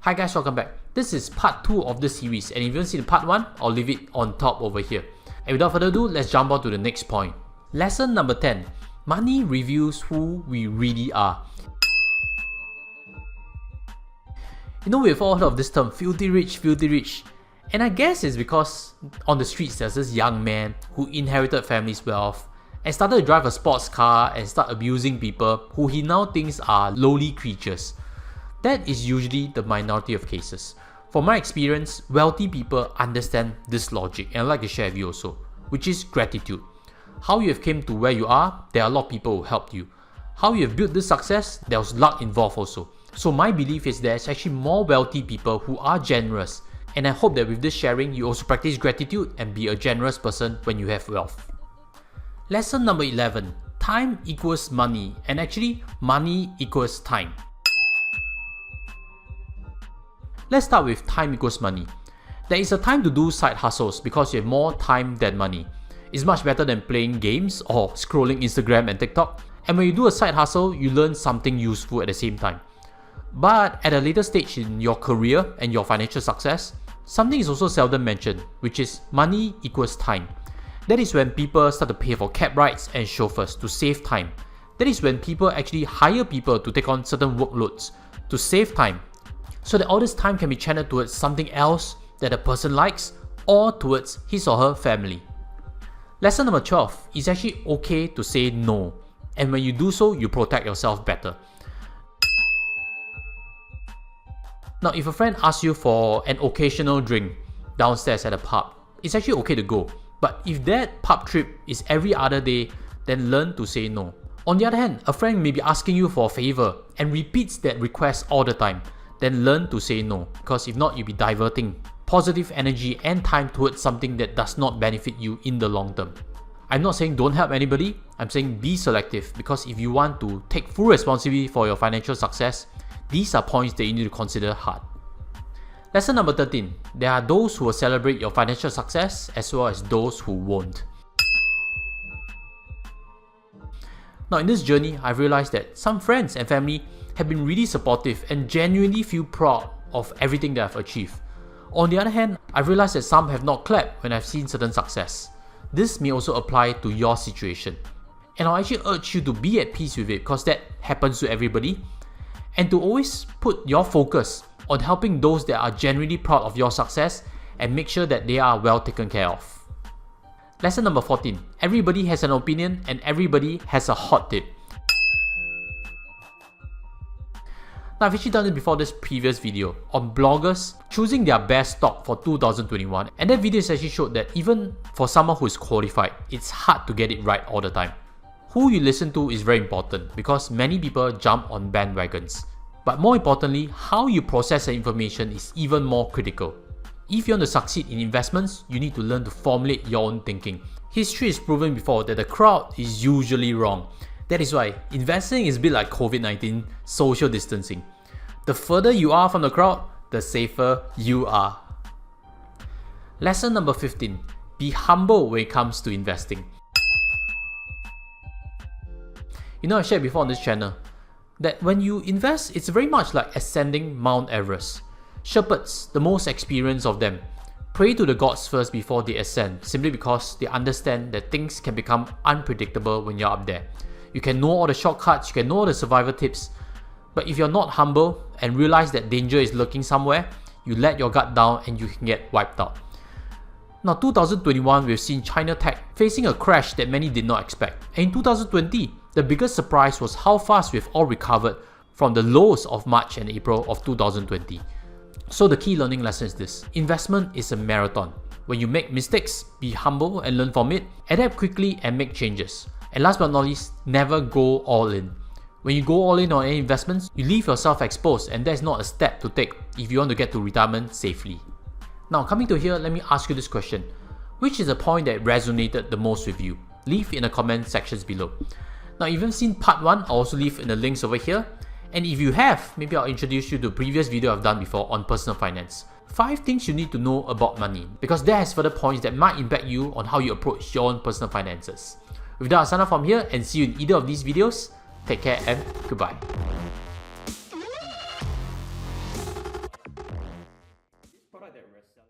Hi guys, welcome back. This is part 2 of the series, and if you haven't seen part 1, I'll leave it on top over here. And without further ado, let's jump on to the next point. Lesson number 10. Money reveals who we really are. You know, we've all heard of this term, filthy rich, filthy rich. And I guess it's because on the streets there's this young man who inherited family's wealth and started to drive a sports car and start abusing people who he now thinks are lowly creatures. That is usually the minority of cases. From my experience, wealthy people understand this logic, and I'd like to share with you also, which is gratitude. How you have came to where you are, there are a lot of people who helped you. How you have built this success, there was luck involved also. So my belief is there's actually more wealthy people who are generous, and I hope that with this sharing, you also practice gratitude and be a generous person when you have wealth. Lesson number 11. Time equals money, and actually money equals time. Let's start with time equals money. There is a time to do side hustles because you have more time than money. It's much better than playing games or scrolling Instagram and TikTok. And when you do a side hustle, you learn something useful at the same time. But at a later stage in your career and your financial success, something is also seldom mentioned, which is money equals time. That is when people start to pay for cab rides and chauffeurs to save time. That is when people actually hire people to take on certain workloads to save time, so that all this time can be channeled towards something else that a person likes or towards his or her family. Lesson number 12 is actually okay to say no, and when you do so, you protect yourself better. Now, if a friend asks you for an occasional drink downstairs at a pub, it's actually okay to go. But if that pub trip is every other day, then learn to say no. On the other hand, a friend may be asking you for a favor and repeats that request all the time. Then learn to say no, because if not, you'll be diverting positive energy and time towards something that does not benefit you in the long term. I'm not saying don't help anybody, I'm saying be selective, because if you want to take full responsibility for your financial success, these are points that you need to consider hard. Lesson number 13. There are those who will celebrate your financial success as well as those who won't. Now in this journey, I've realized that some friends and family have been really supportive and genuinely feel proud of everything that I've achieved. On the other hand, I've realized that some have not clapped when I've seen certain success. This may also apply to your situation. And I'll actually urge you to be at peace with it, because that happens to everybody. And to always put your focus on helping those that are genuinely proud of your success and make sure that they are well taken care of. Lesson number 14. Everybody has an opinion and everybody has a hot tip. Now, I've actually done it before this previous video on bloggers choosing their best stock for 2021, and that video actually showed that even for someone who is qualified, it's hard to get it right all the time. Who you listen to is very important, because many people jump on bandwagons. But more importantly, how you process the information is even more critical. If you want to succeed in investments, you need to learn to formulate your own thinking. History has proven before that the crowd is usually wrong. That is why investing is a bit like COVID-19 social distancing. The further you are from the crowd, the safer you are. Lesson number 15. Be humble when it comes to investing. You know, I shared before on this channel that when you invest, it's very much like ascending Mount Everest. Shepherds, the most experienced of them, pray to the gods first before they ascend, simply because they understand that things can become unpredictable when you're up there. You can know all the shortcuts, you can know all the survival tips, but if you're not humble and realize that danger is lurking somewhere, you let your guard down and you can get wiped out. Now 2021, we've seen China tech facing a crash that many did not expect. And in 2020, the biggest surprise was how fast we've all recovered from the lows of March and April of 2020. So the key learning lesson is this: investment is a marathon. When you make mistakes, be humble and learn from it, adapt quickly and make changes. And last but not least, never go all in. When you go all in on any investments, you leave yourself exposed, and that's not a step to take if you want to get to retirement safely. Now coming to here, let me ask you this question. Which is the point that resonated the most with you? Leave in the comment sections below. Now if you haven't seen part 1, I'll also leave in the links over here. And if you have, maybe I'll introduce you to a previous video I've done before on personal finance. 5 things you need to know about money, because that has further points that might impact you on how you approach your own personal finances. With that, I'll sign off from here and see you in either of these videos. Take care and goodbye.